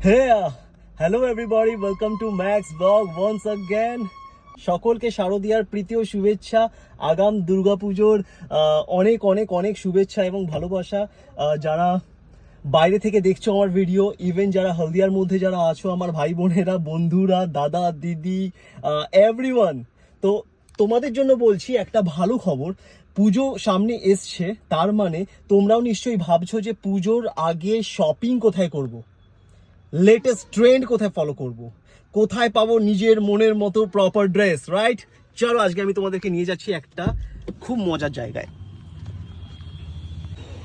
Hey, hello everybody, welcome to Max Vlog once again. সকলকে শারদীয়ার প্রীতি ও শুভেচ্ছা। আগাম দুর্গাপুজোর অনেক অনেক অনেক শুভেচ্ছা এবং ভালোবাসা। যারা বাইরে থেকে দেখছো আমার ভিডিও, ইভেন যারা হলদিয়ার মধ্যে যারা আছো, আমার ভাই বোনেরা, বন্ধুরা, দাদা দিদি, এভরিওয়ান, তো তোমাদের জন্য বলছি একটা ভালো খবর। পুজো সামনে এসছে, তার মানে তোমরাও নিশ্চয়ই ভাবছো যে পুজোর আগে শপিং কোথায় করব, লেটেস্ট ট্রেন্ড কোথায় ফলো করব, কোথায় পাবো নিজের মনের মতো প্রপার ড্রেস, রাইট? চলো আজকে আমি তোমাদেরকে নিয়ে যাচ্ছি একটা খুব মজার জায়গায়।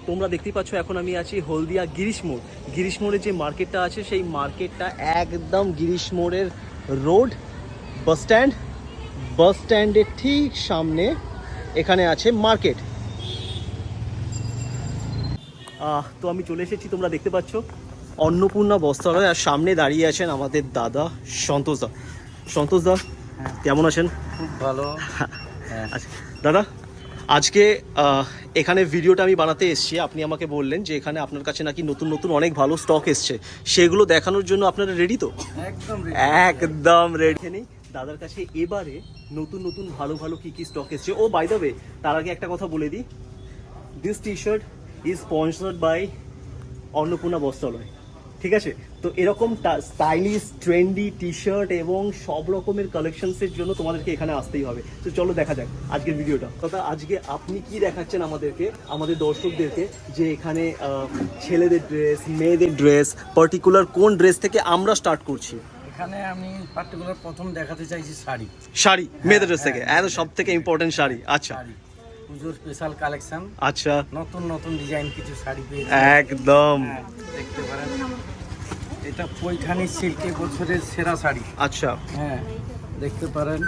তোমরা দেখতেই পাচ্ছ এখন আমি আছি হলদিয়া গিরিশ মোড়। গিরিশ মোড়ের যে মার্কেটটা আছে সেই মার্কেটটা একদম গিরিশ মোড়ের রোড, বাস স্ট্যান্ডের ঠিক সামনে এখানে আছে মার্কেট। তো আমি চলে এসেছি, তোমরা দেখতে পাচ্ছ অন্নপূর্ণা বস্ত্রালয়, আর সামনে দাঁড়িয়ে আছেন আমাদের দাদা সন্তোষ দা। সন্তোষ দা, কেমন আছেন? খুব ভালো। আচ্ছা দাদা, আজকে এখানে ভিডিওটা আমি বানাতে এসেছি। আপনি আমাকে বললেন যে এখানে আপনার কাছে নাকি নতুন নতুন অনেক ভালো স্টক এসছে, সেগুলো দেখানোর জন্য আপনারা রেডি তো? একদম রেডি নেই দাদার কাছে এবারে নতুন নতুন ভালো ভালো কি কি স্টক এসছে। ও বাই দ্য ওয়ে, তার আগে একটা কথা বলে দিই, this T shirt is sponsored by Annapurna Bastralaya, ঠিক আছে? তো এরকম স্টাইলিশ ট্রেন্ডি টি শার্ট এবং সব রকমের কালেকশনসের জন্য তোমাদেরকে এখানে আসতেই হবে। তো চলো দেখা যাক আজকের ভিডিওটা। দাদা, আজকে আপনি কি দেখাচ্ছেন আমাদেরকে, আমাদের দর্শকদেরকে, যে এখানে ছেলেদের ড্রেস, মেয়েদের ড্রেস, পার্টিকুলার কোন ড্রেস থেকে আমরা স্টার্ট করছি? এখানে আমি পার্টিকুলার প্রথম দেখাতে চাইছি শাড়ি। শাড়ি, মেয়েদের ড্রেস থেকে সব থেকে ইম্পর্টেন্ট শাড়ি। আচ্ছা, পুজোর স্পেশাল কালেকশন। আচ্ছা, নতুন নতুন ডিজাইন কিছু শাড়ি পেয়েছি একদম। দেখতে পারেন, এটা পৈঠানি সিল্কের বছরের সেরা শাড়ি। আচ্ছা, হ্যাঁ দেখতে পারেন,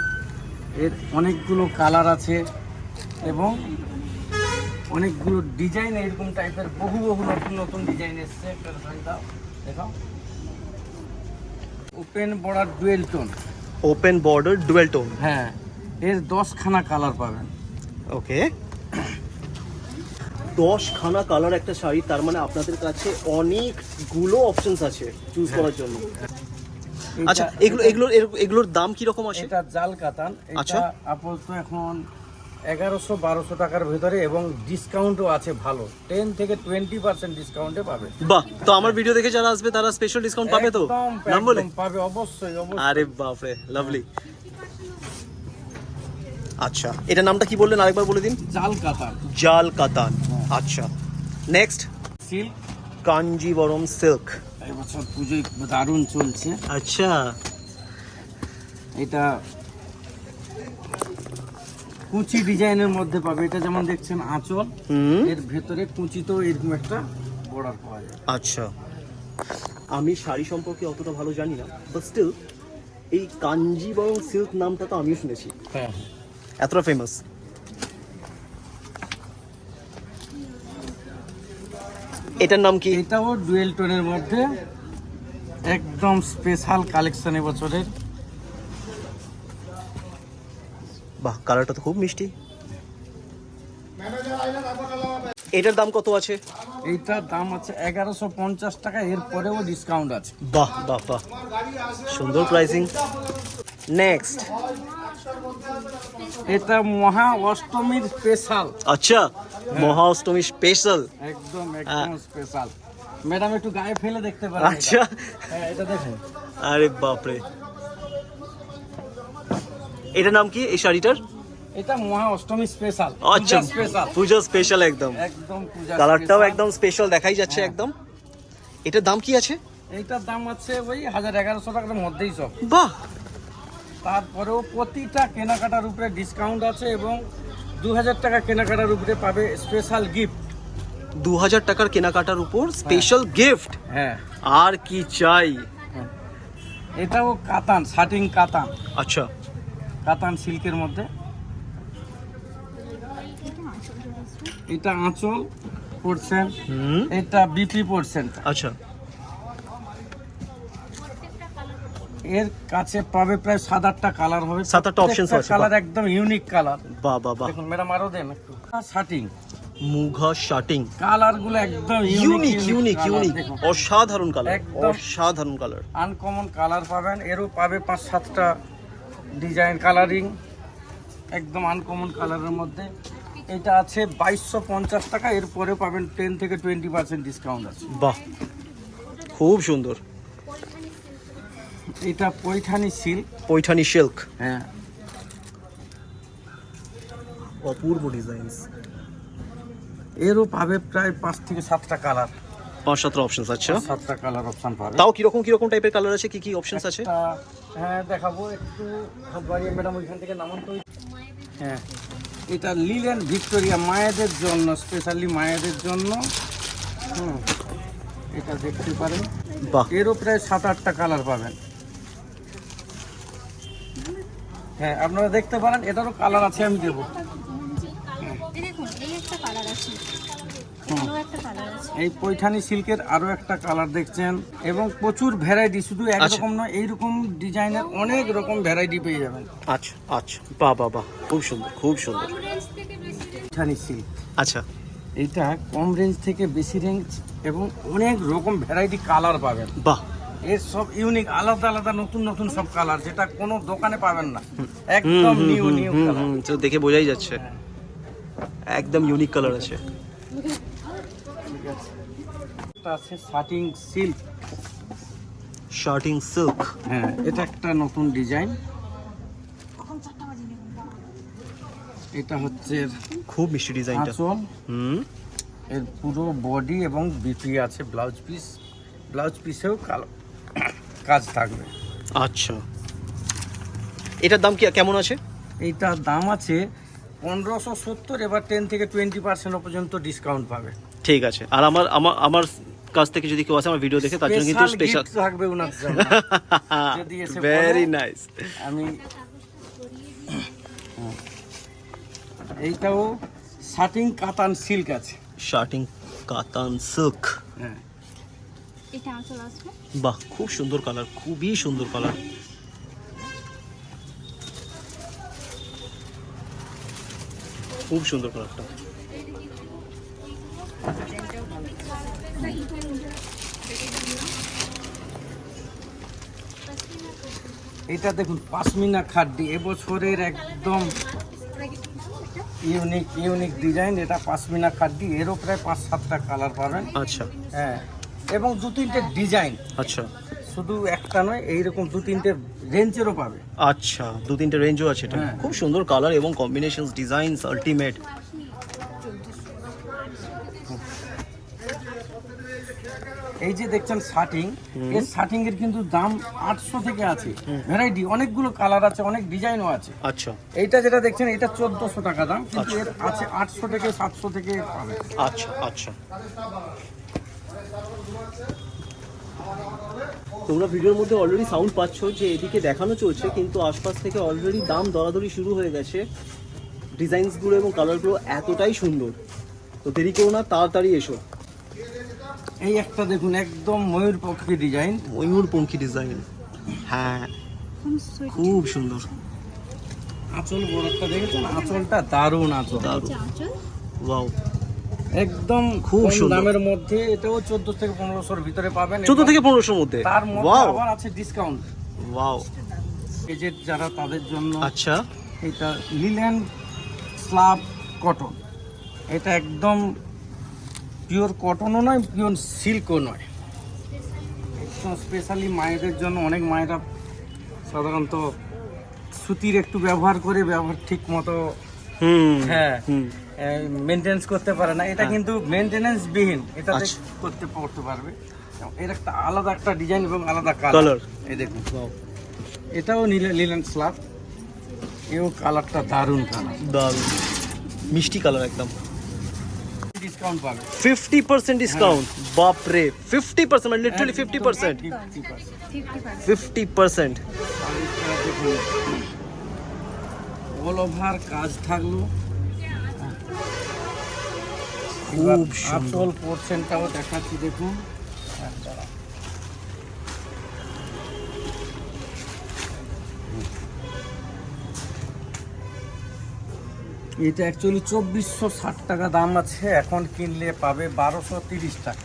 এর অনেকগুলো কালার আছে এবং অনেকগুলো ডিজাইন, এরকম টাইপের বহু বহু নতুন নতুন ডিজাইন এসছে। একটা শাড়িটা দেখাও, open border dual tone. Open border dual tone, হ্যাঁ, এর 10খানা কালার পাবেন। ওকে, 10খানা কালার একটা শাড়ি, তার মানে আপনাদের কাছে অনেকগুলো অপশনস আছে চুজ করার জন্য। আচ্ছা, এগুলোর দাম কি রকম আছে? এটা জাল কাতান। আচ্ছা, এটা আপাতত এখন 1100-1200 টাকার ভেতরে এবং ডিসকাউন্টও আছে ভালো, 10 থেকে 20% ডিসকাউন্টে পাবে। বাহ, তো আমার ভিডিও দেখে যারা আসবে তারা স্পেশাল ডিসকাউন্ট পাবে তো? নাম বলে পাবে, অবশ্যই অবশ্যই। আরে বাপ রে, লাভলি। আচ্ছা, এটার নামটা কি বললেন আরেকবার বলে দিন? জাল কাতান। জাল কাতান, আচ্ছা। Next, silk, Kanjeevaram silk. এবছর পুজোয় দারুণ চলছে। আচ্ছা, এটা কুচি ডিজাইনের মধ্যে পাবে। এটা যেমন দেখছেন আঁচল, এর ভেতরে কুচিতেও এরকম একটা বর্ডার পাওয়া যায়। আচ্ছা, আমি শাড়ি সম্পর্কে অতটা ভালো জানি না, বাট স্টিল এই কাঞ্জিবরম সিল্ক নামটা তো আমিও শুনেছি। হ্যাঁ, এতটা ফেমাস। এটার নাম কি? এটাও ডুয়েল টোনের মধ্যে একদম স্পেশাল কালেকশন এবছরের। বাহ, কালারটা তো খুব মিষ্টি। এটার দাম কত আছে? এইটার দাম আছে 1150 টাকা, এর পরেও ডিসকাউন্ট আছে। বাহ বাহ বাহ, সুন্দর প্রাইসিং। নেক্সট, এটা মহা অষ্টমীর স্পেশাল। আচ্ছা, মহা অষ্টমী স্পেশাল, একদম একদম স্পেশাল। ম্যাডাম একটু গায়ে ফেলে দেখতে পারেন। আচ্ছা, হ্যাঁ, এটা দেখেন। আরে বাপরে, এটার নাম কি এই শাড়িটার? এটা মহা অষ্টমী স্পেশাল। আচ্ছা, স্পেশাল, পূজা স্পেশাল একদম। একদম পূজা। কালারটাও একদম স্পেশাল দেখাই যাচ্ছে একদম। এটার দাম কি আছে? এইটার দাম আছে ওই 1100 টাকার মধ্যেই সব। বাহ, তারপরেও প্রতিটা কেনাকাটার উপরে ডিসকাউন্ট আছে এবং 2000 টাকা কেনাকাটার উপরে পাবে স্পেশাল গিফট। 2000 টাকার কেনাকাটার উপর স্পেশাল গিফট। হ্যাঁ, আর কি চাই? এটাও কাতান, শাটিং কাতান। আচ্ছা, কাতান সিল্কের মধ্যে। এটা আঁচল পড়ছেন, এটা বিপি পড়ছেন। আচ্ছা, এর কাছে পাবে প্রায় 7-8টা কালার হবে। 7-8টা অপশনস আছে। কালার একদম ইউনিক কালার। বাহ বাহ বাহ, দেখুন ম্যাডাম, আরো দেন একটু। শাটিং, মুঘা শার্টিং, কালার গুলো একদম ইউনিক ইউনিক colour, ইউনিক, দেখুন। অসাধারণ কালার, একদম। অসাধারণ কালার। আনকমন কালার পাবেন, এরও পাবে 5-7টা ডিজাইন কালারিং, একদম আনকমন কালারের মধ্যে। এটা আছে 2250 টাকা, এরপরে পাবেন 10 থেকে 20% ডিসকাউন্ট আছে। বাহ, খুব সুন্দর। এটা পৈঠানি সিল্ক, পৈঠানি সিল্ক, হ্যাঁ অপূর্ব ডিজাইনস। এরও পাবে প্রায় 5 থেকে 7টা কালার, 5-7টা অপশনস। আচ্ছা, 7টা কালার অপশন পাবে। তাও কিরকম কিরকম টাইপের কালার আছে, কি কি অপশনস আছে? একটা, হ্যাঁ দেখাবো একটু, বাড়িয়ে ম্যাডাম ওইখান থেকে নামান তো। হ্যাঁ, এটা লিলেন ভিক্টোরিয়া, মায়েদের জন্য, স্পেশালি মায়েদের জন্য। এটা দেখতে পারেন, বাহ, এরও প্রায় 7-8টা কালার পাবেন। হ্যাঁ আপনারা দেখতে পারেন, এটারও কালার আছে, আমি দেবো। এই দেখুন, এই একটা কালার আছে, এখানেও একটা কালার আছে। এই পৈঠানি সিল্কের আরো একটা কালার দেখছেন, এবং প্রচুর ভ্যারাইটি, শুধু একরকম নয়, এইরকম ডিজাইনের অনেক রকম ভ্যারাইটি পেয়ে যাবেন। আচ্ছা আচ্ছা, বাহ বাহ বাহ, খুব সুন্দর খুব সুন্দর। পৈঠানি সিল্ক, আচ্ছা, এইটা কম রেঞ্জ থেকে বেশি রেঞ্জ এবং অনেক রকম ভ্যারাইটি কালার পাবেন। বাহ, এর সব ইউনিক, আলাদা আলাদা নতুন নতুন সব কালার, যেটা কোনো দোকানে পাবেন না, একদম নিউ নিউ কালার। তো দেখে বোঝাই যাচ্ছে একদম ইউনিক কালার আছে। এটা আছে শার্টিং সিল্ক, শার্টিং সিল্ক, হ্যাঁ এটা একটা নতুন ডিজাইন। এটা হচ্ছে খুব মিষ্টি ডিজাইনটা। আঁচল, হুম, এর পুরো বডি এবং বিপি আছে, ব্লাউজ পিস, ব্লাউজ পিসেও কাজ থাকবে। আচ্ছা, এটার দাম কি কেমন আছে? এইটার দাম আছে 1570, এবার 10 থেকে 20% পর্যন্ত ডিসকাউন্ট পাবে। ঠিক আছে। আর আমার আমার আমার কাছ থেকে যদি কেউ আসে আমার ভিডিও দেখে, তার জন্য কিন্তু স্পেশাল থাকবে ওনার জন্য। যদি এসে ভেরি বলে, নাইস। আমি এইটাও শার্টিং কাতান সিল্ক আছে, শার্টিং কাতান সিল্ক, হ্যাঁ এটা আঁচল আসবে। বাহ, খুব সুন্দর কালার, খুবই সুন্দর কালার। খুব সুন্দর কালারটা। এটা দেখুন পাশমিনা খাড্ডি, এবছরের একদম ইউনিক ইউনিক ডিজাইন। এটা পাশমিনা খাড্ডি, এরও প্রায় 5-7টা কালার পাবেন, আচ্ছা হ্যাঁ এবং 2-3টে ডিজাইন, আচ্ছা শুধু একটা নয়, এইরকম 2-3টে রেঞ্জেরও পাবে। আচ্ছা, 2-3টে রেঞ্জও আছে এটা। হ্যাঁ। খুব সুন্দর কালার এবং কম্বিনেশনস, ডিজাইনস আল্টিমেট। এই যে দেখছেন শার্টিং, এই শার্টিং এর কিন্তু দাম 800 থেকে আছে, ভ্যারাইটি অনেকগুলো কালার আছে, অনেক ডিজাইনও আছে। আচ্ছা এইটা যেটা দেখছেন, এটা 1400 টাকা দাম, কিন্তু এর আছে 800 থেকে 700 থেকে পাবে। আচ্ছা আচ্ছা, তোমরা ভিডিওর মধ্যে অলরেডি সাউন্ড পাচ্ছ যে এদিকে দেখানো চলছে, কিন্তু আশপাশ থেকে অলরেডি দাম দরাদরি শুরু হয়ে গেছে। ডিজাইনসগুলো এবং কালারগুলো এতটাই সুন্দর, তো দেরি করো না, তাড়াতাড়ি এসো। এই একটা দেখুন, একদম ময়ূর পক্ষী ডিজাইন, ময়ূরপঙ্খী ডিজাইন, হ্যাঁ খুব সুন্দর। আঁচল বড়টা দেখেছেন, আঁচলটা দারুণ আঁচল, দারুণ, আঁচল ওয়াও, একদম খুব কম সুন্দর। দামের মধ্যে, এটাও 14 থেকে 1500 ভিতরে পাবেন। 14 থেকে 1500 মধ্যে, তার মধ্যে ওয়াও আবার আছে ডিসকাউন্ট, ওয়াও। এই যে যারা তাদের জন্য। আচ্ছা, এটা লিলেন স্লাব কটন, এটা একদম পিওর কটনও নয়, পিওর সিল্কও নয়, একদম স্পেশালি মায়েদের জন্য। অনেক মায়েরা সাধারণত সুতির একটু ব্যবহার করে, ব্যবহার ঠিক মতো হুম, হ্যাঁ হুম, মেনটেন্স করতে পারে না, এটা কিন্তু মেনটেনেন্স বিহীন, এটা আচ্ছা। করতে পারবে। এর একটা আলাদা একটা ডিজাইন এবং আলাদা Colour। কালার, এই দেখুন, ওয়াও, এটাও লিলেন স্লাব, এও কালারটা দারুণ কালার, দারুণ মিষ্টি কালার একদম। ডিসকাউন্ট পাবে 50% ডিসকাউন্ট, বাপ রে, 50%, মানে লিটারালি 50%, 50%। 50%। অল ওভার কাজ থাকলো, খুব সুন্দর। আঁচল পোর্শনটাও দেখাচ্ছি, দেখুন এটা অ্যাকচুয়ালি 2460 টাকা দাম আছে, এখন কিনলে পাবে 1230 টাকা।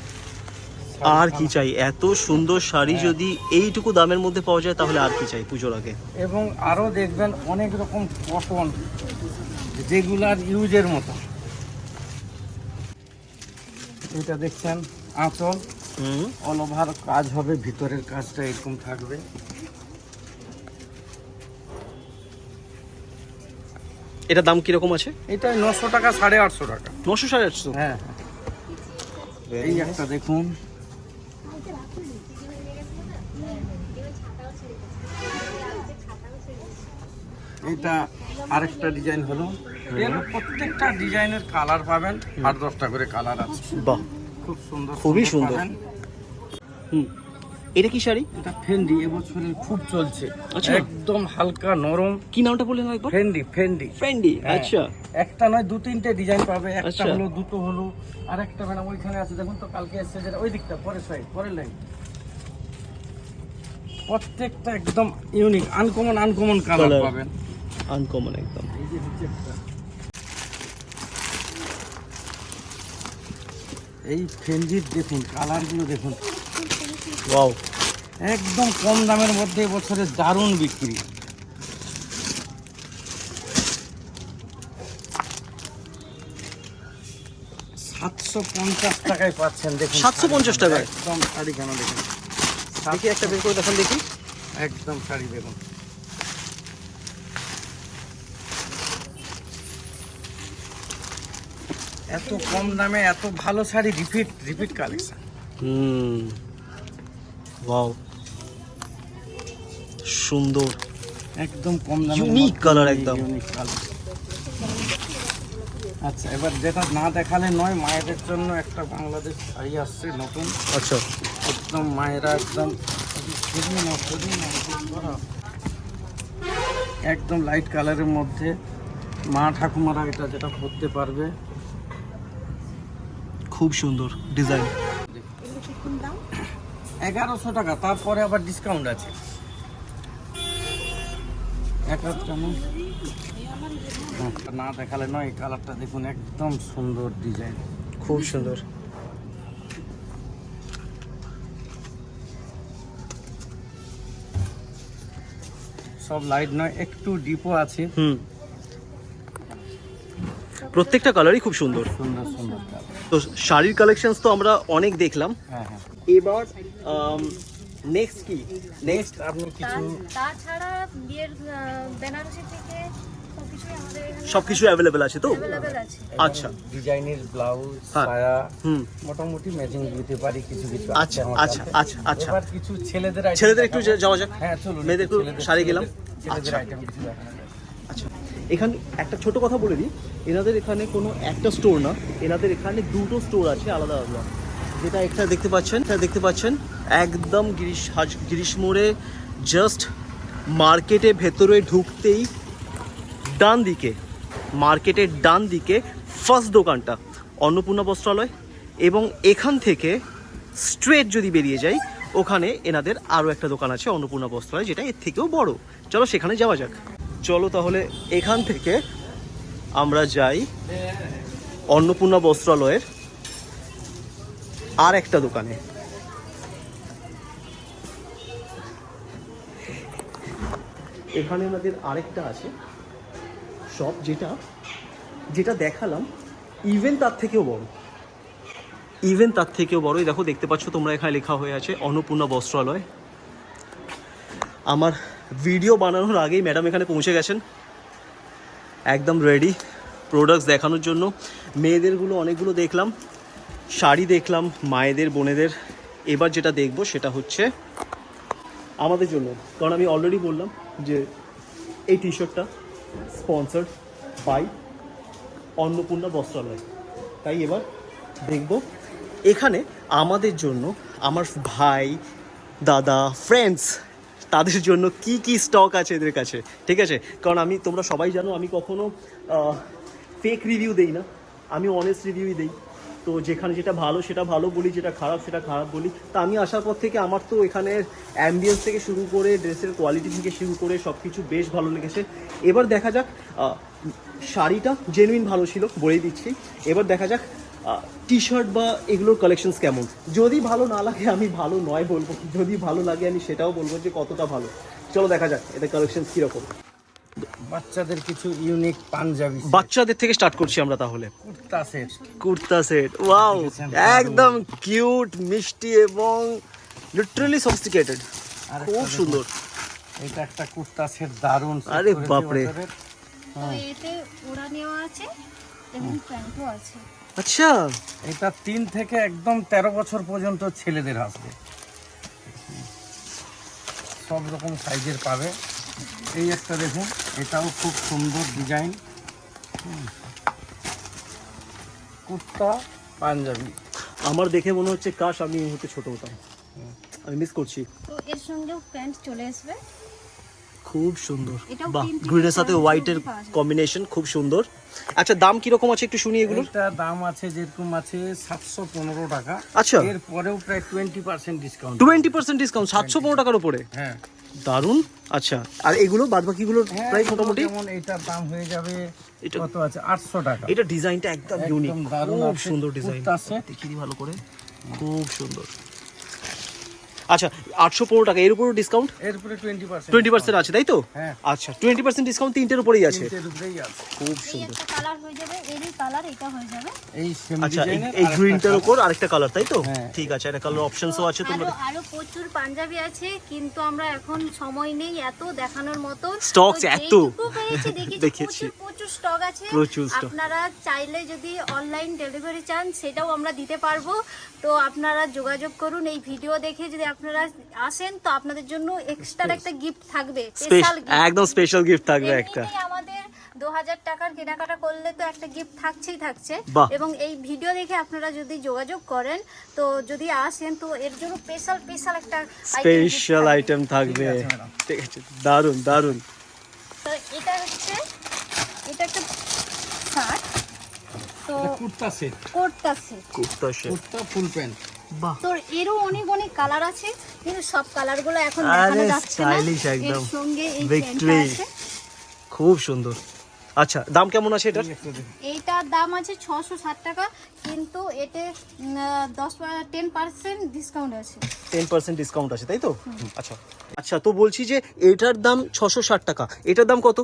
আর কি চাই, এত সুন্দর শাড়ি যদি এইটুকু দামের মধ্যে পাওয়া যায় তাহলে আর কি চাই পুজোর আগে। এবং আরও দেখবেন অনেক রকম কটন যেগুলার ইউজের মতো। এটা দেখছেন আঁচল, অল ওভার কাজ হবে, ভিতরের কাজটা এরকম থাকবে। এটার দাম কিরকম আছে? এটা 900 টাকা, 850 টাকা। 900 850? হ্যাঁ, এই একটা দেখুন, এটা আরেকটা ডিজাইন হলো। এর প্রত্যেকটা ডিজাইনের কালার পাবেন, 8-10টা করে কালার আছে। বাহ, খুব সুন্দর, খুবই সুন্দর। পাবেন। এটা কি শাড়ি? এটা ফেন্ডি, এবছরের খুব চলছে। আচ্ছা। একদম হালকা নরম। কি নামটা বললেন একবার? Fendi, Fendi. ফেন্ডি, হ্যাঁ। আচ্ছা। একটা নয়, 2-3টে ডিজাইন পাবে। একটা আচ্ছা। হলো, দুটো হলো, আর একটা ম্যাডাম ওইখানে আছে দেখুন তো, কালকে এসছে যেটা, ওই দিকটা পরের সাইড, পরের লাইন। প্রত্যেকটা একদম ইউনিক, আনকমন কালার Colour। পাবেন। আনকমন একদম। এই যে হচ্ছে একটা, এই ফেন্ডির দেখুন কালারগুলো দেখুন, ওয়াও, একদম কম দামের মধ্যে এবছরে দারুণ বিক্রি। টাকায় পাচ্ছেন দেখুন। 750 টাকায়? একদম শাড়ি কেন দেখুন, দেখি একটা বের করে দেখান দেখি। একদম শাড়ি দেখুন। এত কম দামে এত ভালো শাড়ি, রিপিট কালেকশন। ওয়াও, সুন্দর, একদম কম দামে, Unique colour একদম। Unique colour. আচ্ছা, এবার যেটা না দেখালে নয়, মায়েদের জন্য একটা বাংলাদেশ শাড়ি আসছে নতুন। আচ্ছা, একদম মায়েরা একদম একদম লাইট কালারের মধ্যে মা ঠাকুমারা এটা যেটা পরতে পারবে। খুব সুন্দর ডিজাইন। 1100 টাকা, তারপরে আবার ডিসকাউন্ট আছে। না দেখালে নয়, এই কালারটা দেখুন, একদম সুন্দর ডিজাইন, খুব সুন্দর। সব লাইট নয়, একটু ডিপো আছে। প্রত্যেকটা কালারই খুব সুন্দর। সুন্দর সুন্দর কালার। তো শাড়ির কালেকশনস তো আমরা অনেক দেখলাম, হ্যাঁ হ্যাঁ। এবার নেক্সট কি? নেক্সট আপনি কিছু, তাছাড়া বিয়ের বেনারসি থেকে সবকিছুই আমাদের এখানে সবকিছু অ্যাভেলেবেল আছে তো? অ্যাভেলেবেল আছে। আচ্ছা। ডিজাইনের ব্লাউজ, হ্যাঁ। সায়া, হুম। মোটামুটি ম্যাচিং দিতে পারি কিছু কিছু। আচ্ছা, আছে আমার আচ্ছা, কাছে। আচ্ছা, আচ্ছা। এবার কিছু ছেলেদের item ছেলেদের একটু দেখাবো। যাওয়া যাক। হ্যাঁ চলুন, মেয়েদের একটু শাড়ি গেলাম। ছেলেদের আচ্ছা। আইটেম কিছু দেখানো যাক। আচ্ছা, এখানে একটা ছোট কথা বলে দিই, এনাদের এখানে কোনো একটা স্টোর না, এনাদের এখানে দুটো স্টোর আছে আলাদা আলাদা। যেটা একটা দেখতে পাচ্ছেন একদম গিরিশ মোড়ে, জাস্ট মার্কেটের ভেতরে ঢুকতেই মার্কেটের ডান দিকে ফার্স্ট দোকানটা অন্নপূর্ণা বস্ত্রালয়, এবং এখান থেকে স্ট্রেট যদি বেরিয়ে যাই, ওখানে এনাদের আরও একটা দোকান আছে অন্নপূর্ণা বস্ত্রালয়, যেটা এর থেকেও বড়। চলো সেখানে যাওয়া যাক। চলো তাহলে এখান থেকে আমরা যাই অন্নপূর্ণা বস্ত্রালয়ের আর একটা দোকানে। এখানে আমাদের আরেকটা আছে শপ, যেটা দেখালাম ইভেন তার থেকেও বড়। দেখো, দেখতে পাচ্ছ তোমরা, এখানে লেখা হয়ে আছে অন্নপূর্ণা বস্ত্রালয়। আমার ভিডিও বানানোর আগেই ম্যাডাম এখানে পৌঁছে গেছেন, একদম রেডি প্রোডাক্টস দেখানোর জন্য। মেয়েদেরগুলো অনেকগুলো দেখলাম, শাড়ি দেখলাম, মায়েদের বোনেদের। এবার যেটা দেখবো সেটা হচ্ছে আমাদের জন্য, কারণ আমি অলরেডি বললাম যে এই টি শার্টটা স্পন্সার্ড বাই অন্নপূর্ণা বস্ত্রালয়, তাই এবার দেখব এখানে আমাদের জন্য, আমার ভাই, দাদা, ফ্রেন্ডস, তাদের জন্য কি কি স্টক আছে এদের কাছে। ঠিক আছে, কারণ তোমরা সবাই জানো আমি কখনো ফেক রিভিউ দেই না, আমি অনেস্ট রিভিউই দিই। তো যেখানে যেটা ভালো সেটা ভালো বলি, যেটা খারাপ সেটা খারাপ বলি। তা আমি আসার পর থেকে আমার তো এখানের অ্যাম্বিয়েন্স থেকে শুরু করে ড্রেসের কোয়ালিটি থেকে শুরু করে সব কিছু বেশ ভালো লেগেছে। এবার দেখা যাক শাড়িটা জেনুইন ভালো ছিল, বলেই দিচ্ছি। এবার দেখা যাক টি শার্ট বা এগুলোর কালেকশনস কেমন। যদি ভালো না লাগে আমি ভালো নয় বলবো, যদি ভালো লাগে আমি সেটাও বলবো যে কতটা ভালো। চলো দেখা যাক এদের কালেকশনস কীরকম। বাচ্চাদের কিছু ইউনিক পাঞ্জাবি বাচ্চাদের থেকে স্টার্ট করছি আমরা তাহলে। Kurta set, kurta set, wow, একদম কিউট, মিষ্টি এবং লিটারালি সফিস্টিকেটেড, খুব সুন্দর। এটা একটা কুর্তা সেট, দারুণ। আরে বাপরে। তো এতে ওড়া নেওয়া আছে এবং প্যান্টও আছে। আচ্ছা, এটা 3 থেকে একদম 13 বছর পর্যন্ত ছেলেদের আসবে, সব রকম সাইজের পাবে। এই একটা দেখুন, এটাও খুব সুন্দর ডিজাইন, কুর্তা পাঞ্জাবি। আমার দেখে মনে হচ্ছে কাশ আমি এই মুহূর্তে ছোট হতাম, আমি মিস করছি। তো এর সঙ্গেও প্যান্ট চলে আসবে। খুব সুন্দর, এটাও বাহ, 3 থেকে গ্রিনের সাথে 4 হোয়াইটের পাওয়া যায়। কম্বিনেশন খুব সুন্দর। আচ্ছা, দাম কিরকম আছে একটু শুনি এগুলো। এটা দাম আছে যেরকম আছে 715 টাকা। আচ্ছা। এর পরেও প্রায় 20% ডিসকাউন্ট। 20% ডিসকাউন্ট 715 টাকার উপরে, হ্যাঁ দারুন। আচ্ছা, আর এগুলো বাদবাকিগুলোর হ্যাঁ, প্রাইস এগুলো মোটামুটি যেমন এটার দাম হয়ে যাবে এটা- কত আছে 800 টাকা। এটা ডিজাইনটা একদম ইউনিক, একদম দারুণ খুব আছে, সুন্দর ডিজাইন, কুর্তা set। দেখিয়ে দিই ভালো করে, খুব সুন্দর। আচ্ছা, 815 টাকা, এর উপরও ডিসকাউন্ট এর উপরে 20% 20% আছে, তাই তো? হ্যাঁ। আচ্ছা, 20% ডিসকাউন্ট তিনটের উপরেই আছে, তিনটের উপরেই আছে। খুব এই সুন্দর। একটা কালার হয়ে যাবে, এরই কালার এটা হয়ে যাবে। এই সেম আচ্ছা, ডিজাইনের এই গ্রিনটার উপর আরেকটা কালার, তাই তো? হ্যাঁ। ঠিক আছে, একটা কালার অপশনসও আছে তোমরা। আরো প্রচুর পাঞ্জাবি আছে, কিন্তু আমরা এখন সময় নেই এত দেখানোর মতো। Stocks তো এত। যেটুকু পেয়েছি দেখেছি। দেখেছি, প্রচুর স্টক আছে। প্রচুর stock। আপনারা চাইলে যদি অনলাইন ডেলিভারি চান সেটাও আমরা দিতে পারবো। তো আপনারা যোগাযোগ করুন। এই ভিডিও দেখে যদি আপনারা আসেন তো আপনাদের জন্য এক্সট্রা একটা গিফট থাকবে, স্পেশাল গিফট। একদম স্পেশাল গিফট থাকবে একটা। এমনিতেই আমাদের 2000 টাকার কেনাকাটা করলে তো একটা গিফট থাকছে। বাহ। এবং এই ভিডিও দেখে আপনারা যদি যোগাযোগ করেন তো যদি আসেন তো এর জন্য স্পেশাল একটা স্পেশাল আইটেম থাকবে, ঠিক আছে, ম্যাডাম। ঠিক আছে, দারুন দারুন। তো এটা একটা শার্ট, তো এটা কুর্তা সেট, কোটটা set. Kurta set, kurta full pant. বাহ, তো এরও অনেক কালার আছে, কিন্তু সব কালারগুলো এখন আরে দেখানো যাচ্ছে না। stylish একদম। এর সঙ্গে এই Victory। প্যান্টটা আছে। খুব সুন্দর। আচ্ছা, দাম কেমন আছে এটার? এই একটা দেখুন। এইটার দাম আছে 660 টাকা, কিন্তু এতে 10% ডিসকাউন্ট আছে। 10% ডিসকাউন্ট আছে, তাই তো? আচ্ছা আচ্ছা, তো বলছি যে এটার দাম 660 টাকা, এটার দাম কত?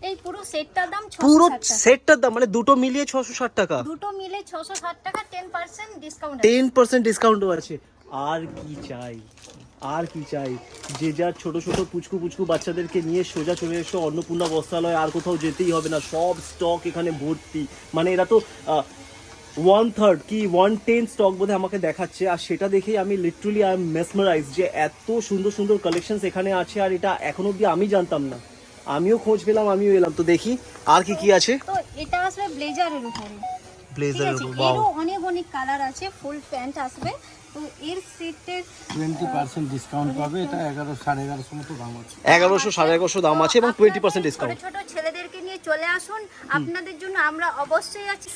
এই পুরো সেটটার দাম পুরো 660 টাকা। সেটটার দাম মানে দুটো মিলিয়ে 660 টাকা, দুটো মিলে 660 টাকা, 10% ডিসকাউন্ট আছে। 10% ডিসকাউন্টও আছে। আর কি চাই, আর কি চাই? যে যার ছোট ছোট পুচকু বাচ্চাদেরকে নিয়ে সোজা চলে এসো অন্নপূর্ণা বস্ত্রালয়, আর কোথাও যেতেই হবে না, সব স্টক এখানে ভর্তি। মানে এরা তো 1/3 কি 1/10 স্টক বোধহয় আমাকে দেখাচ্ছে, আর সেটা দেখেই আমি লিটারালি আই এম মেসমারাইজ যে এত সুন্দর সুন্দর কালেকশনস এখানে আছে, আর এটা এখনো অবধি আমি জানতাম না। আমিও খোঁজ পেলাম, আমিও এলাম। তো দেখি আর কি কি আছে। তো এটা আসবে ব্লেজারের উপরে, ঠিক ব্লেজারের আছে? উপর, বাও, এরও অনেক কালার আছে। ফুল প্যান্ট আসবে, তো এর সেটের 20% ডিসকাউন্ট পাবে। এটা 1100-1150 মতো দাম আছে। 1100 1150 দাম আছে এবং 20% ডিসকাউন্ট। ছোট ছেলেদেরকে নিয়ে চলে আসুন, আপনাদের জন্য আমরা অবশ্যই আছি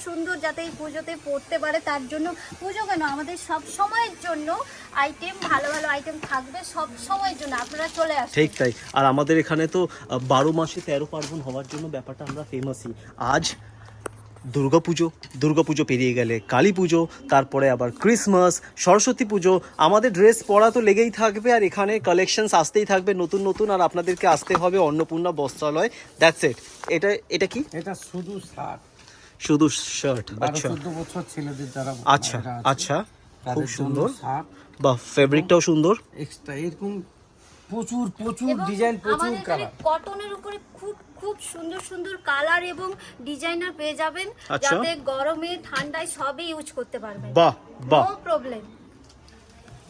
সুন্দর যাতে এই পুজোতে পড়তে পারে। তার জন্য পুজো কেন, আমাদের সব সময়ের জন্য আইটেম, ভালো আইটেম থাকবে সব সময়ের জন্য। আপনারা চলে আসুন। ঠিক তাই। আর আমাদের এখানে তো 12 মাসে 13 পার্বণ হওয়ার জন্য ব্যাপারটা আমরা ফেমাসই। আজ দুর্গাপুজো পেরিয়ে গেলে কালী পুজো, তারপরে আবার ক্রিসমাস, সরস্বতী পুজো, আমাদের ড্রেস পরা তো লেগেই থাকবে, আর এখানে কালেকশনস আসতেই থাকবে নতুন। আর আপনাদেরকে আসতে হবে অন্নপূর্ণা বস্ত্রালয়, দ্যাটস ইট। এটা কি? এটা শুধু শার্ট, শুধু শার্ট? আচ্ছা 12-14 বছর ছেলেদের যারা আচ্ছা আচ্ছা, খুব তাদের জন্য সুন্দর, শার্ট। বা ফেব্রিকটাও সুন্দর। এক্সট্রা এরকম প্রচুর এবং ডিজাইন, প্রচুর আমাদের এখানে কালার। কটনের উপরে খুব সুন্দর কালার এবং ডিজাইনার পেয়ে যাবেন, আচ্ছা। যাতে গরমে ঠান্ডায় সবই ইউজ করতে পারবেন। বাহ বাহ, নো প্রবলেম।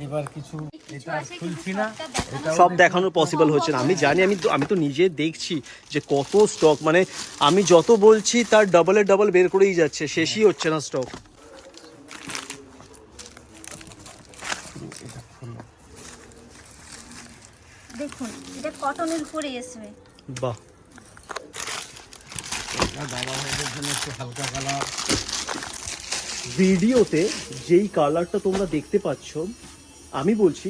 এবার কিছু এটা আছে, খুলছি কিন্তু না, সবটা দেখানো এটাও সব দেখুন। দেখানোর পসিবল হচ্ছে না, আমি জানি। আমি তো নিজে দেখছি যে কত স্টক, মানে আমি যত বলছি তার ডাবল বের করেই যাচ্ছে, শেষই হচ্ছে না স্টক। এটা খুললাম। দেখুন, এটা কটনের উপরে আসবে। বাহ, এটা দাদা ভাইদের জন্য একটু হালকা কালার। ভিডিওতে যেই কালারটা তোমরা দেখতে পাচ্ছ, আমি বলছি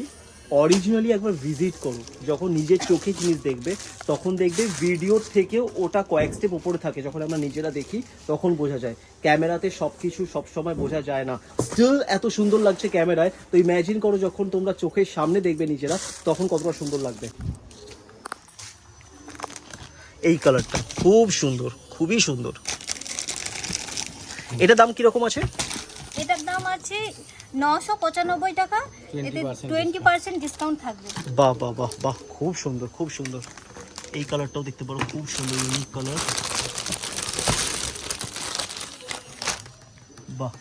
অরিজিনালি একবার ভিজিট করো, যখন নিজের চোখে জিনিস দেখবে তখন দেখবে ভিডিওর থেকেও ওটা কয়েক স্টেপ উপরে থাকে। যখন আমরা নিজেরা দেখি তখন বোঝা যায়, ক্যামেরাতে সব কিছু সবসময় বোঝা যায় না। স্টিল এত সুন্দর লাগছে ক্যামেরায়, তো ইম্যাজিন করো যখন তোমরা চোখের সামনে দেখবে নিজেরা তখন কতটা সুন্দর লাগবে। এই কালারটা খুব সুন্দর, খুবই সুন্দর। এটার দাম কিরকম আছে? এটার দাম আছে 995 টাকা, এতে 20% ডিসকাউন্ট থাকবে। বাহ বাহ বাহ বাহ, খুব সুন্দর, খুব সুন্দর। এই কালারটাও দেখতে পারো, খুব সুন্দর ইউনিক কালার। বাহ,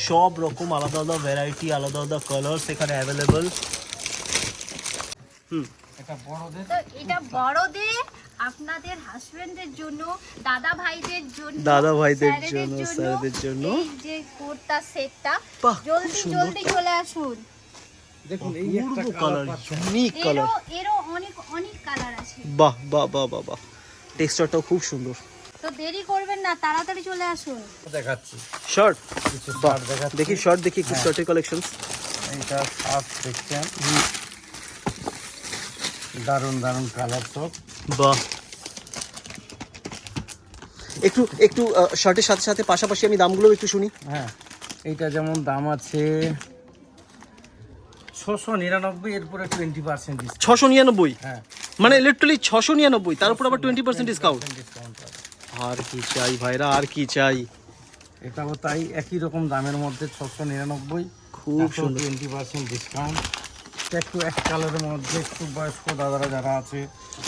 সব রকম আলাদা আলাদা ভ্যারাইটি, আলাদা আলাদা কালার এখানে অ্যাভেলেবল। এটা বড়দের, তো এটা বড়দের, আপনাদের হাজবেন্ডের জন্য, দাদা ভাইদের জন্য, দাদা ভাইদের স্যারেদের জন্য, স্যারদের জন্য। এই যে কুর্তা সেটটা, বাহ, খুব জলদি সুন্দর। জলদি চলে আসুন। দেখুন এই একটা পূর্ব কালার কালার, ইউনিক কালার। এরও অনেক অনেক কালার আছে। বাহ বাহ বাহ বাহ বাহ, টেক্সচারটাও খুব সুন্দর। তো দেরি করবেন না, তাড়াতাড়ি চলে আসুন। দেখাচ্ছি, শার্ট, কিছু বাহ, শার্ট দেখাচ্ছি। দেখি শার্ট, দেখি একটু হ্যাঁ। শার্টের কালেকশন। এইটা শার্ট দেখছেন, দারুণ দারুণ কালার সব। বাহ, একটু একটু শার্টের সাথে সাথে পাশাপাশি আমি দামগুলো একটু শুনি। হ্যাঁ, এইটা যেমন দাম আছে 699, এরপরে 20% ডিসকাউন্ট। 699, হ্যাঁ, মানে লিটারালি 699, তার উপর আবার 20% ডিসকাউন্ট। ডিসকাউন্ট পাবে। আর কি চাই ভাইরা, আর কি চাই। এটাও তাই, একই রকম দামের মধ্যে 699, খুব সুন্দর। 20% ডিসকাউন্ট। একটু এক কালারের মধ্যে একটু বয়স্ক দাদারা যারা আছে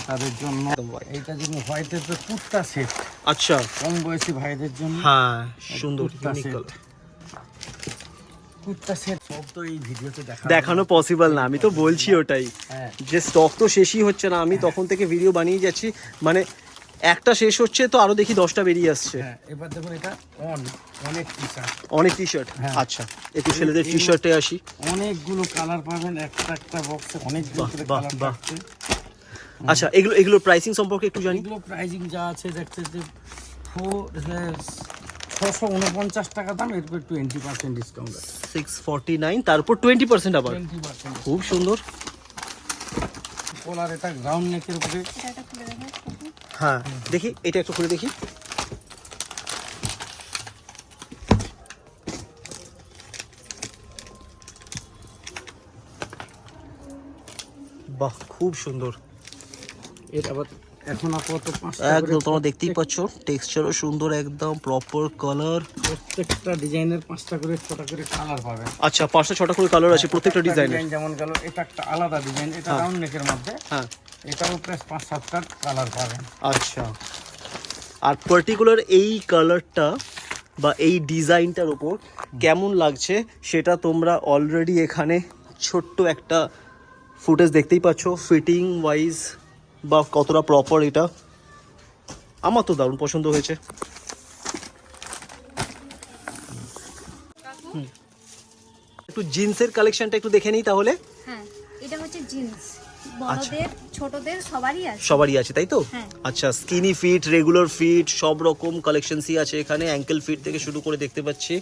তাদের জন্য। একদম white। এইটা যেমন হোয়াইটের তো কুর্তা সেট, আচ্ছা, কম বয়সী ভাইদের জন্য হ্যাঁ সুন্দর kurta unique set. Colour. Kurta set সব তো এই ভিডিওতে দেখানো পসিবল না, আমি তো বলছি ওটাই, হ্যাঁ, যে স্টক তো শেষই হচ্ছে না। আমি তখন থেকে ভিডিও বানিয়ে যাচ্ছি, মানে একটা শেষ হচ্ছে তো আরো দেখি 10টা বেরিয়ে আসছে। হ্যাঁ। এবার দেখুন এটা অনেক টি শার্ট, অনেক টি শার্ট। হ্যাঁ। আচ্ছা, একটু ছেলেদের টি শার্টে আসি। অনেকগুলো কালার পাবেন, একটা বক্সে অনেকগুলো বাহ, করে বাহ, কালার বাহ। থাকছে। আচ্ছা, এগুলো প্রাইসিং সম্পর্কে একটু জানি। এগুলো প্রাইজিং যা আছে দেখছে যে 649 টাকা দাম, এরপর 20% ডিসকাউন্ট আছে। 649, তারপর 20% আবার। 20% খুব সুন্দর। কলার, এটা গ্রাউন্ড নেকের উপরে। এটা খুলে দেখাচ্ছি। হ্যাঁ, দেখি এটা একটু খুলে দেখি। বাহ, খুব সুন্দর। এটা আবার এখন আপাতত 5টা করে, একদম তোমরা দেখতেই পাচ্ছ, টেক্সচারও সুন্দর, একদম প্রপার কালার। প্রত্যেকটা ডিজাইনের 5টা করে 6টা করে কালার পাবেন। আচ্ছা, 5টা 6টা করে কালার আছে প্রত্যেকটা ডিজাইনের। ডিজাইন যেমন গেল, এটা একটা আলাদা ডিজাইন, এটা হ্যাঁ। রাউন্ড নেকের মধ্যে। হ্যাঁ, এটাও প্রায় 5-7টা কালার পাবেন। আচ্ছা। আর পার্টিকুলার এই কালারটা বা এই ডিজাইনটার ওপর কেমন লাগছে সেটা তোমরা অলরেডি এখানে ছোট্ট একটা ফুটেজ দেখতেই পাচ্ছ, ফিটিং ওয়াইজ বা কতটা প্রপার। এটা আমার তো দারুণ পছন্দ হয়েছে। একটু জিন্সের কালেকশনটা একটু দেখে নিই তাহলে। হ্যাঁ, এটা হচ্ছে জিন্স, বড়দের ছোটদের সবারই আছে। সবারই আছে তাই তো? হ্যাঁ। আচ্ছা, স্কিনি ফিট, রেগুলার ফিট, সব রকম কালেকশনসই আছে এখানে। অ্যাঙ্কেল ফিট থেকে শুরু করে দেখতে পাচ্ছি,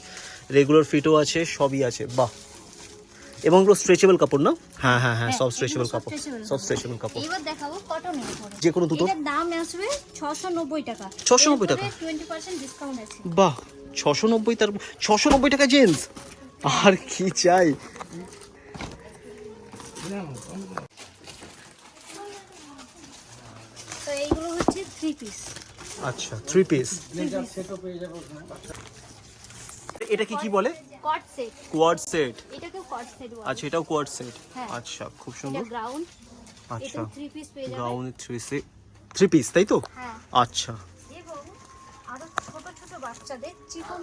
রেগুলার ফিটও আছে, সবই আছে। বাহ, এবং এগুলো স্ট্রেচেবল কাপড় না? হ্যাঁ হ্যাঁ হ্যাঁ, সব এগুলো স্ট্রেচেবল সব কাপড়, stretchable সব কাপড়। স্ট্রেচেবল কাপড়। এবার দেখাবো কটনের উপরে। যে কোনো দুটো? এটার দাম আসবে 690 টাকা। 690 টাকা? এরপরে 20% ডিসকাউন্ট আছে। বাহ, 690, তার 690 টাকা জিন্স, আর কি চাই। তো এইগুলো হচ্ছে 3 পিস। আচ্ছা, 3 পিস। ব্লেজার সেটও পেয়ে যাবো। এটা কি বলে? কট সেট, কোয়াড সেট। এটাকেও কট সেট বলে। আচ্ছা, এটাও কোয়াড সেট। হ্যাঁ। আচ্ছা, খুব এটা সুন্দর। গ্রাউন্ড, আচ্ছা, এটাও 3 পিস পেয়ে যাবে। গাউনে 3 পিস তাই তো? হ্যাঁ, আচ্ছা, এবং আরো ছোট ছোট বাচ্চাদের চিকন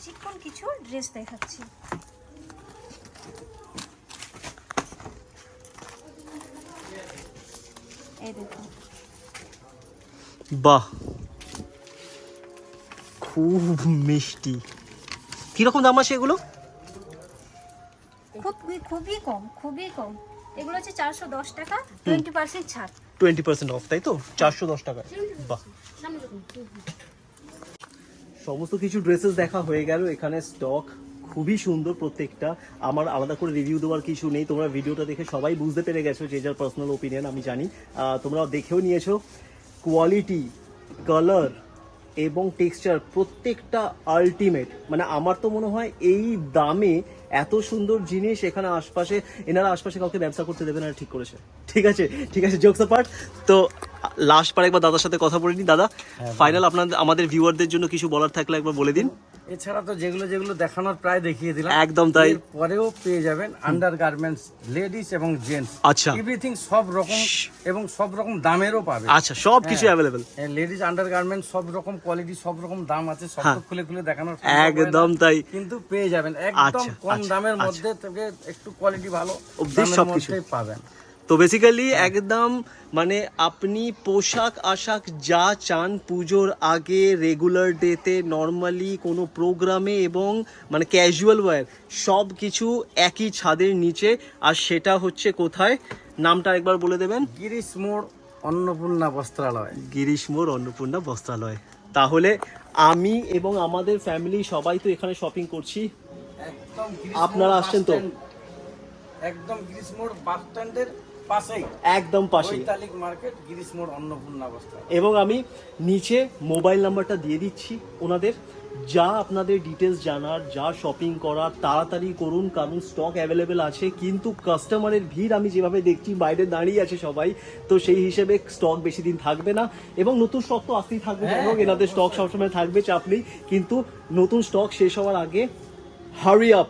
চিকন কিছু ড্রেস দেখাচ্ছি। এই দেখুন, বাহ, খুব মিষ্টি। কিরকম দাম আছে এগুলো? খুবই কম, খুবই কম। এগুলো হচ্ছে 410 টাকা, 20% ছাড়। 20% অফ তাই তো? 410 টাকা। বাহ, সমস্ত কিছু ড্রেসেস দেখা হয়ে গেল। এখানে স্টক খুবই সুন্দর প্রত্যেকটা। আমার আলাদা করে রিভিউ দেওয়ার কিছু নেই, তোমরা ভিডিওটা দেখে সবাই বুঝতে পেরে গেছো যে যার পার্সোনাল ওপিনিয়ন আমি জানি, তোমরা দেখেও নিয়েছো। কোয়ালিটি, কালার এবং টেক্সচার প্রত্যেকটা আলটিমেট। মানে আমার তো মনে হয় এই দামে এত সুন্দর জিনিস এখানে আশপাশে, এনারা আশপাশে কাউকে ব্যবসা করতে দেবে না, ঠিক করেছে। ঠিক আছে, ঠিক আছে, জোকস অ্যাপার্ট। তো লাস্ট বার একবার দাদার সাথে কথা বলে নি। দাদা ফাইনাল আপনাদের আমাদের ভিউয়ারদের জন্য কিছু বলার থাকলে একবার বলে দিন। এছাড়া তো যেগুলো যেগুলো দেখানোর প্রায় দেখিয়ে দিলাম, একদম তাই। পরেও পেয়ে যাবেন আন্ডার গার্মেন্টস লেডিস এবং জেন্টস, আচ্ছা এভরিথিং সব রকম এবং সব রকম দামেরও পাবে। আচ্ছা, সব কিছু অ্যাভেলেবেল। লেডিস আন্ডার গার্মেন্টস সব রকম কোয়ালিটি, সব রকম দাম আছে, সব তো খুলে খুলে দেখানোর একদম তাই। কিন্তু পেয়ে যাবেন একদম আচ্ছা, কম আচ্ছা, দামের আচ্ছা। মধ্যে, থেকে একটু কোয়ালিটি ভালো অবধি দামের সবকিছু মধ্যেই পাবেন। তো বেসিক্যালি একদম মানে আপনি পোশাক আশাক যা চান পুজোর আগে, রেগুলার ডেতে, নর্মালি কোনো প্রোগ্রামে এবং মানে ক্যাজুয়াল ওয়্যার, সব কিছু একই ছাদের নিচে। আর সেটা হচ্ছে কোথায়, নামটা একবার বলে দেবেন? গিরিশ মোড় অন্নপূর্ণা বস্ত্রালয়। গিরিশ মোড় অন্নপূর্ণা বস্ত্রালয়। তাহলে আমি এবং আমাদের ফ্যামিলি সবাই তো এখানে শপিং করছি। একদম আপনারা আসছেন তো? একদম গিরিশ মোড় বাস স্ট্যান্ডের পাশেই, একদম পাশে। বৈতালিক মার্কেট, গিরিশ মোড় অন্নপূর্ণা বস্ত্রালয়। এবং আমি নিচে মোবাইল নাম্বারটা দিয়ে দিচ্ছি ওনাদের। যা আপনাদের ডিটেলস জানার, যা শপিং করার তাড়াতাড়ি করুন, কারণ স্টক অ্যাভেলেবেল আছে। কিন্তু কাস্টমারের ভিড় আমি যেভাবে দেখছি, বাইরে দাঁড়িয়ে আছে সবাই, তো সেই হিসেবে স্টক বেশি দিন থাকবে না। এবং নতুন স্টক তো আসতেই থাকবে, যাই হোক এনাদের স্টক সবসময় থাকবে, চাপ নেই। কিন্তু নতুন স্টক শেষ হওয়ার আগে হারি আপ,